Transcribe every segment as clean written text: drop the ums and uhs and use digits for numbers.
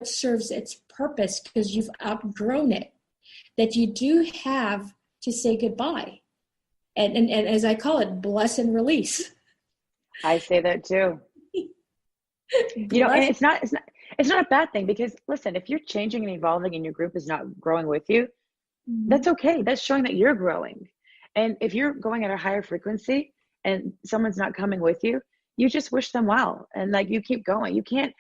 serves its purpose because you've outgrown it, that you do have to say goodbye. And as I call it, bless and release. I say that too. You know, and it's not a bad thing, because listen, if you're changing and evolving and your group is not growing with you, that's okay. That's showing that you're growing. And if you're going at a higher frequency and someone's not coming with you, you just wish them well. And like, you keep going. You can't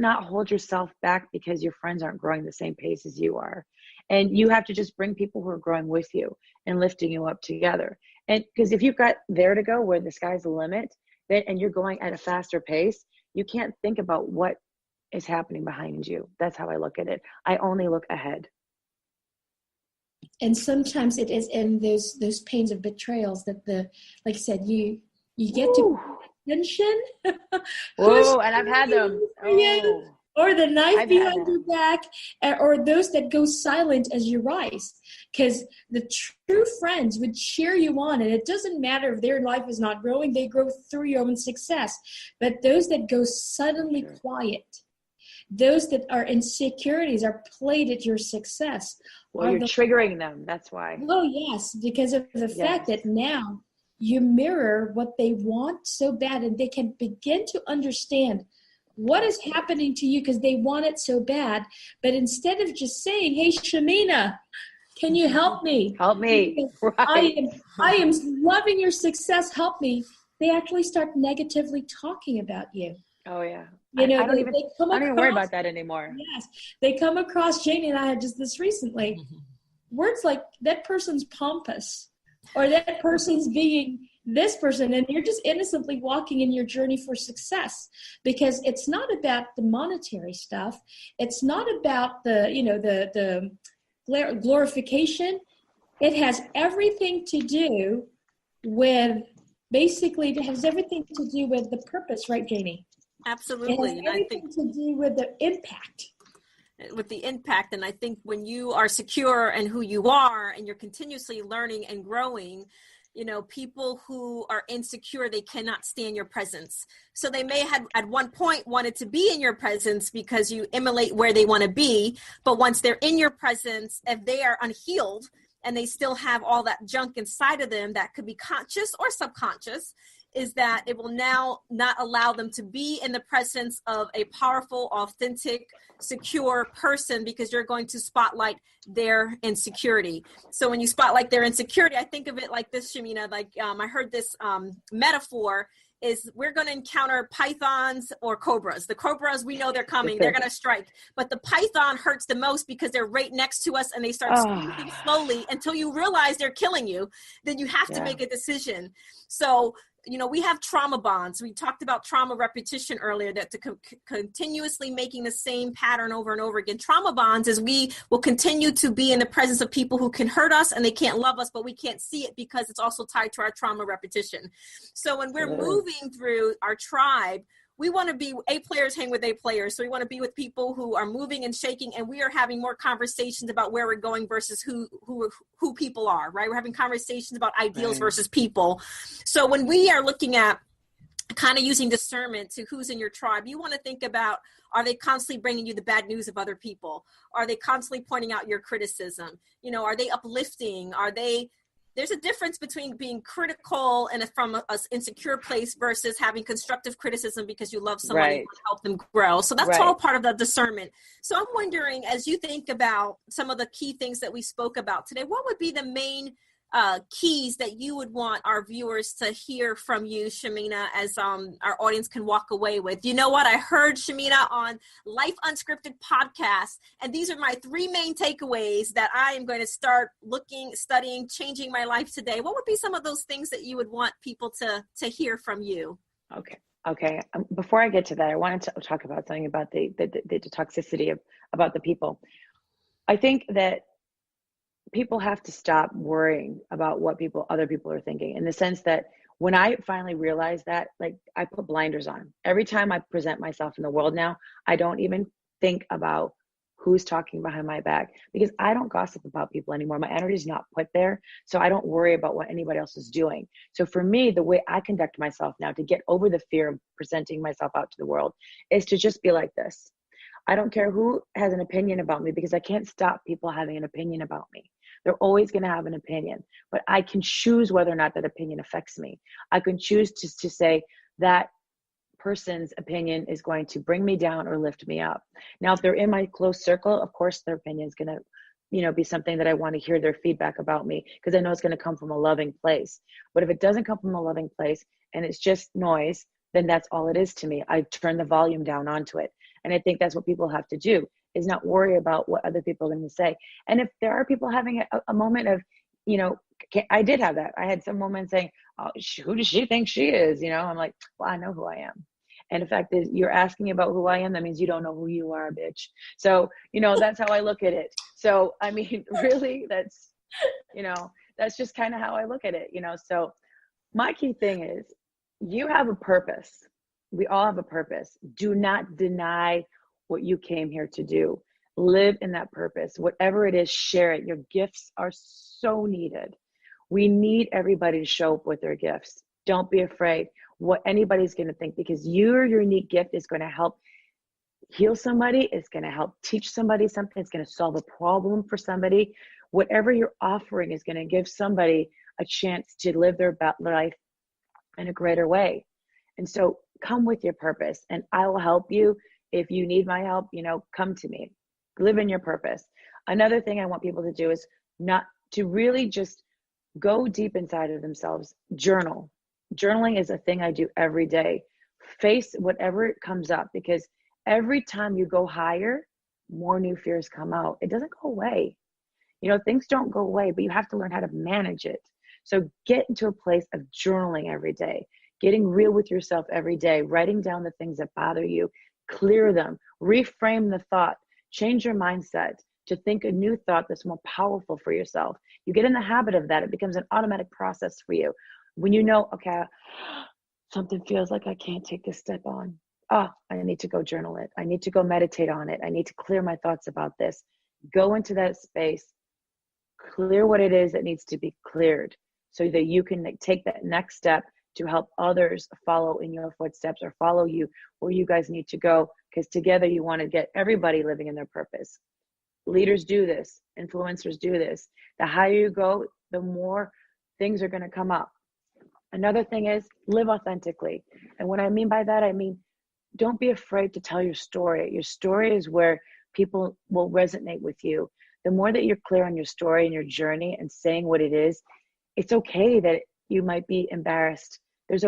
not hold yourself back because your friends aren't growing the same pace as you are. And you have to just bring people who are growing with you and lifting you up together. And because if you've got there to go where the sky's the limit, and you're going at a faster pace, you can't think about what is happening behind you. That's how I look at it. I only look ahead. And sometimes it is in those pains of betrayals that like I said, you get to attention. Oh, and I've had them. Or the knife behind your back, or those that go silent as you rise. Because the true friends would cheer you on, and it doesn't matter if their life is not growing, they grow through your own success. But those that go suddenly quiet, those that are insecurities are played at your success. Well, you're triggering them, that's why. Oh, yes, because of the fact that now you mirror what they want so bad, and they can begin to understand what is happening to you because they want it so bad. But instead of just saying, hey, Shamina, can you help me? Help me. Right. I am loving your success. Help me. They actually start negatively talking about you. Oh, yeah. You know, I don't even worry about that anymore. Yes. They come across, Janie and I had just this recently, words like that person's pompous, or that person's being this person, and you're just innocently walking in your journey for success, because it's not about the monetary stuff. It's not about the glorification. It has everything to do with the purpose, right, Janie? Absolutely. It has everything to do with the impact. And I think when you are secure in who you are and you're continuously learning and growing, you know, people who are insecure, they cannot stand your presence. So they may have at one point wanted to be in your presence because you emulate where they want to be. But once they're in your presence, if they are unhealed and they still have all that junk inside of them that could be conscious or subconscious, is that it will now not allow them to be in the presence of a powerful, authentic, secure person, because you're going to spotlight their insecurity. So when you spotlight their insecurity, I think of it like this, Shamina, like I heard this metaphor is we're going to encounter pythons or cobras. The cobras, we know they're coming. They're going to strike. But the python hurts the most because they're right next to us and they start squeezing slowly until you realize they're killing you. Then you have to make a decision. So, you know, we have trauma bonds. We talked about trauma repetition earlier, that to continuously making the same pattern over and over again. Trauma bonds is we will continue to be in the presence of people who can hurt us and they can't love us, but we can't see it because it's also tied to our trauma repetition. So when we're moving through our tribe, we want to be A players hang with A players. So we want to be with people who are moving and shaking, and we are having more conversations about where we're going versus who people are, right? We're having conversations about ideals versus people. So when we are looking at kind of using discernment to who's in your tribe, you want to think about, are they constantly bringing you the bad news of other people? Are they constantly pointing out your criticism? You know, are they uplifting? There's a difference between being critical and from an insecure place versus having constructive criticism because you love someone and you want to help them grow. So that's all part of the discernment. So I'm wondering, as you think about some of the key things that we spoke about today, what would be the main keys that you would want our viewers to hear from you, Shamina, as our audience can walk away with? You know what? I heard Shamina on Life Unscripted podcast, and these are my 3 main takeaways that I am going to start looking, studying, changing my life today. What would be some of those things that you would want people to hear from you? Okay. Before I get to that, I wanted to talk about something about the toxicity about the people. I think that people have to stop worrying about what other people are thinking, in the sense that when I finally realized that, like, I put blinders on. Every time I present myself in the world now, I don't even think about who's talking behind my back, because I don't gossip about people anymore. My energy is not put there. So I don't worry about what anybody else is doing. So for me, the way I conduct myself now to get over the fear of presenting myself out to the world is to just be like this. I don't care who has an opinion about me, because I can't stop people having an opinion about me. They're always going to have an opinion, but I can choose whether or not that opinion affects me. I can choose to say that person's opinion is going to bring me down or lift me up. Now, if they're in my close circle, of course, their opinion is going to, be something that I want to hear their feedback about me, because I know it's going to come from a loving place. But if it doesn't come from a loving place and it's just noise, then that's all it is to me. I turn the volume down onto it. And I think that's what people have to do, is not worry about what other people are going to say. And if there are people having a moment of, I did have that. I had some woman saying, oh, who does she think she is? I'm like, well, I know who I am. And the fact is, you're asking about who I am, that means you don't know who you are, bitch. So, that's how I look at it. So, I mean, really, that's just kind of how I look at it, So my key thing is, you have a purpose. We all have a purpose. Do not deny what you came here to do. Live in that purpose. Whatever it is, share it. Your gifts are so needed. We need everybody to show up with their gifts. Don't be afraid what anybody's going to think, because your unique gift is going to help heal somebody. It's going to help teach somebody something. It's going to solve a problem for somebody. Whatever you're offering is going to give somebody a chance to live their life in a greater way. And so come with your purpose, and I will help you. If you need my help, come to me. Live in your purpose. Another thing I want people to do is not to really just go deep inside of themselves. Journal. Journaling is a thing I do every day. Face whatever comes up, because every time you go higher, more new fears come out. It doesn't go away. Things don't go away, but you have to learn how to manage it. So get into a place of journaling every day, getting real with yourself every day, writing down the things that bother you, clear them, reframe the thought, change your mindset to think a new thought that's more powerful for yourself. You get in the habit of that. It becomes an automatic process for you. When okay, something feels like I can't take this step on. I need to go journal it. I need to go meditate on it. I need to clear my thoughts about this. Go into that space, clear what it is that needs to be cleared, so that you can take that next step to help others follow in your footsteps, or follow you where you guys need to go, because together you want to get everybody living in their purpose. Leaders do this. Influencers do this. The higher you go, the more things are going to come up. Another thing is, live authentically. And what I mean by that, I mean, don't be afraid to tell your story. Your story is where people will resonate with you. The more that you're clear on your story and your journey and saying what it is, it's okay that you might be embarrassed. There's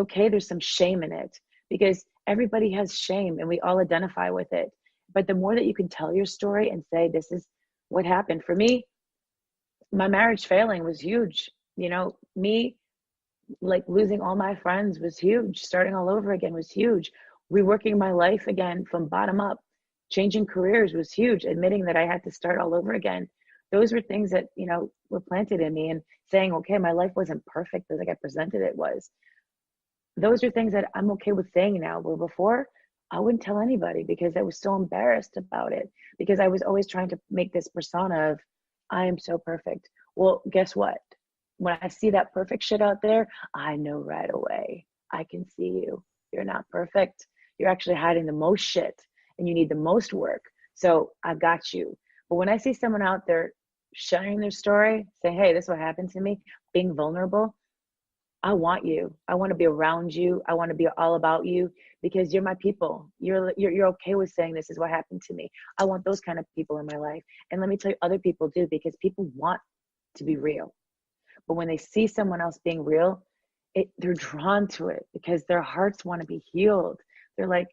some shame in it, because everybody has shame and we all identify with it. But the more that you can tell your story and say, this is what happened for me, my marriage failing was huge. Me like losing all my friends was huge. Starting all over again was huge. Reworking my life again from bottom up, changing careers was huge. Admitting that I had to start all over again. Those were things that, were planted in me, and saying, okay, my life wasn't perfect like I presented it was. Those are things that I'm okay with saying now, where before I wouldn't tell anybody, because I was so embarrassed about it, because I was always trying to make this persona of, I am so perfect. Well, guess what? When I see that perfect shit out there, I know right away. I can see you. You're not perfect. You're actually hiding the most shit, and you need the most work. So I got you. But when I see someone out there sharing their story, saying, hey, this is what happened to me, being vulnerable, I want you. I want to be around you. I want to be all about you, because you're my people. You're okay with saying, this is what happened to me. I want those kind of people in my life. And let me tell you, other people do, because people want to be real. But when they see someone else being real, they're drawn to it, because their hearts want to be healed. They're like,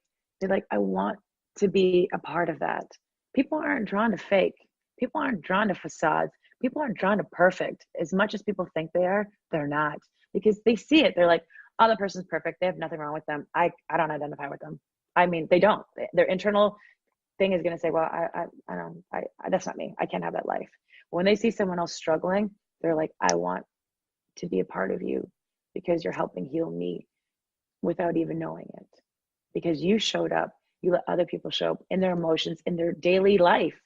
I want to be a part of that. People aren't drawn to fake. People aren't drawn to facades. People aren't drawn to perfect. As much as people think they are, they're not, because they see it. They're like, oh, the person's perfect. They have nothing wrong with them. I don't identify with them. I mean, they don't. Their internal thing is going to say, well, I don't, that's not me. I can't have that life. When they see someone else struggling, they're like, I want to be a part of you, because you're helping heal me without even knowing it. Because you showed up, you let other people show up in their emotions, in their daily life.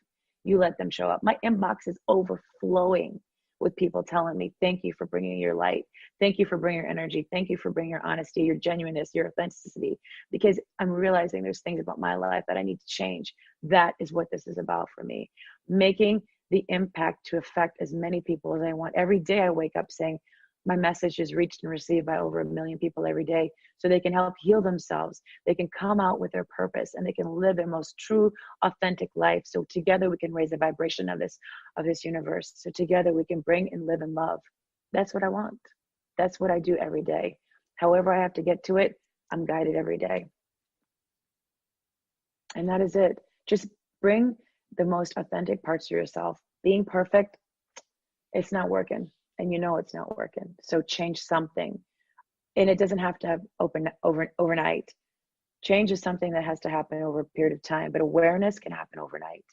you let them show up. My inbox is overflowing with people telling me, thank you for bringing your light. Thank you for bringing your energy. Thank you for bringing your honesty, your genuineness, your authenticity, because I'm realizing there's things about my life that I need to change. That is what this is about for me. Making the impact to affect as many people as I want. Every day I wake up saying, my message is reached and received by over 1 million people every day, so they can help heal themselves. They can come out with their purpose and they can live their most true, authentic life. So together we can raise the vibration of this universe. So together we can bring and live in love. That's what I want. That's what I do every day. However I have to get to it, I'm guided every day. And that is it. Just bring the most authentic parts of yourself. Being perfect, it's not working. And you know it's not working. So change something. And it doesn't have to have overnight. Change is something that has to happen over a period of time, but awareness can happen overnight.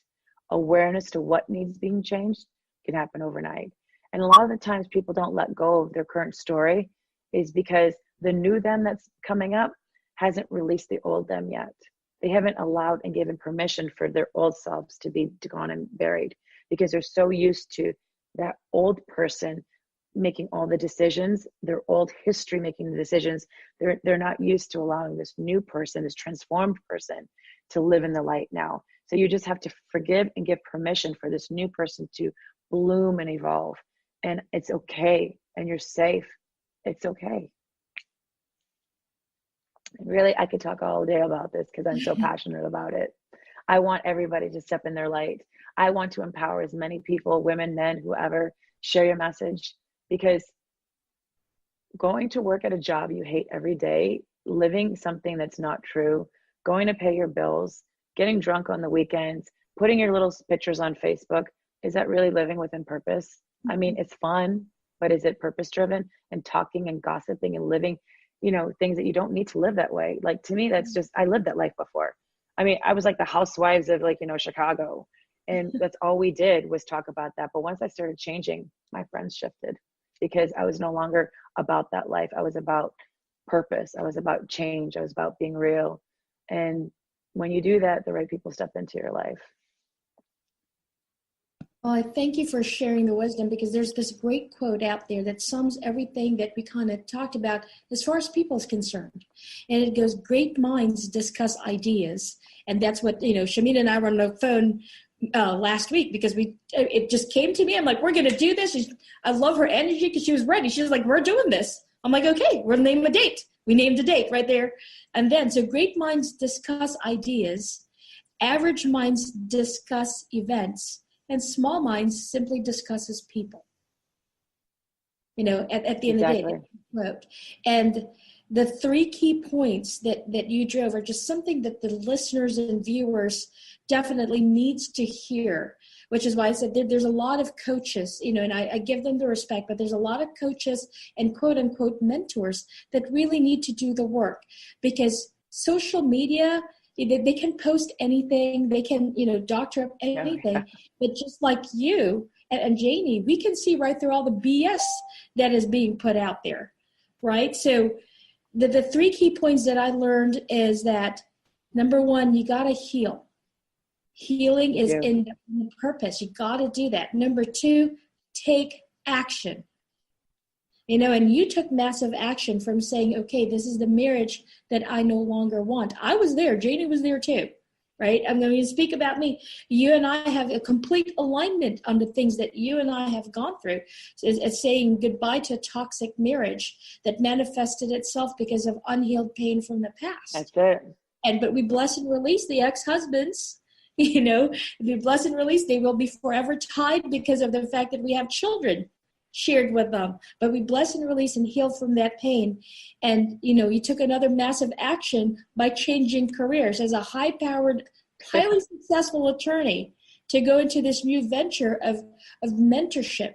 Awareness to what needs being changed can happen overnight. And a lot of the times people don't let go of their current story is because the new them that's coming up hasn't released the old them yet. They haven't allowed and given permission for their old selves to be gone and buried, because they're so used to that old person making all the decisions, their old history making the decisions. They're not used to allowing this new person, this transformed person, to live in the light now. So you just have to forgive and give permission for this new person to bloom and evolve. And it's okay. And you're safe. It's okay. And really, I could talk all day about this because I'm so passionate about it. I want everybody to step in their light. I want to empower as many people, women, men, whoever, share your message. Because going to work at a job you hate every day, living something that's not true, going to pay your bills, getting drunk on the weekends, putting your little pictures on Facebook, is that really living within purpose? I mean, it's fun, but is it purpose driven? And talking and gossiping and living, things that you don't need to live that way. Like, to me, that's just, I lived that life before. I mean, I was like the housewives of Chicago. And that's all we did was talk about that. But once I started changing, my friends shifted, because I was no longer about that life. I was about purpose. I was about change. I was about being real. And when you do that, the right people step into your life. Well, I thank you for sharing the wisdom, because there's this great quote out there that sums everything that we kind of talked about as far as people is concerned. And it goes, great minds discuss ideas. And that's what, Shamina and I were on the phone last week, because it just came to me. I'm like, we're going to do this. I love her energy, because she was ready. She was like, we're doing this. I'm like, okay, we'll name a date. We named a date right there. And then, so great minds discuss ideas. Average minds discuss events. And small minds simply discusses people. At the end of the day, quote. And the 3 key points that you drove are just something that the listeners and viewers definitely needs to hear, which is why I said there's a lot of coaches, and I give them the respect, but there's a lot of coaches and quote unquote mentors that really need to do the work, because social media, they can post anything, they can, doctor up anything, yeah. But just like you and Janie, we can see right through all the BS that is being put out there, right? So the 3 key points that I learned is that, number 1, you got to heal. Healing is in the purpose. You got to do that. Number 2, take action. And you took massive action from saying, okay, this is the marriage that I no longer want. I was there. Janie was there too, right? I'm going to speak about me. You and I have a complete alignment on the things that you and I have gone through. It's saying goodbye to a toxic marriage that manifested itself because of unhealed pain from the past. That's it. But we bless and release the ex-husbands. If we bless and release, they will be forever tied because of the fact that we have children shared with them. But we bless and release and heal from that pain. And, you took another massive action by changing careers as a high-powered, highly successful attorney to go into this new venture of mentorship.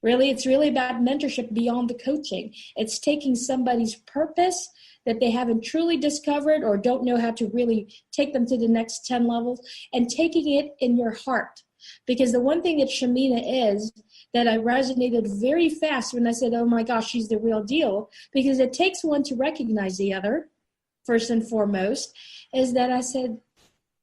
Really, it's really about mentorship beyond the coaching. It's taking somebody's purpose that they haven't truly discovered or don't know how to really take them to the next 10 levels, and taking it in your heart. Because the one thing that Shamina is, that I resonated very fast when I said, oh my gosh, she's the real deal, because it takes one to recognize the other, first and foremost, is that I said,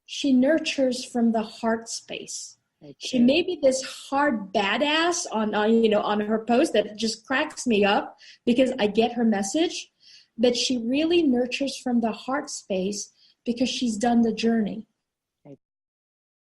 she nurtures from the heart space. She may be this hard badass on her post that just cracks me up because I get her message, but she really nurtures from the heart space because she's done the journey.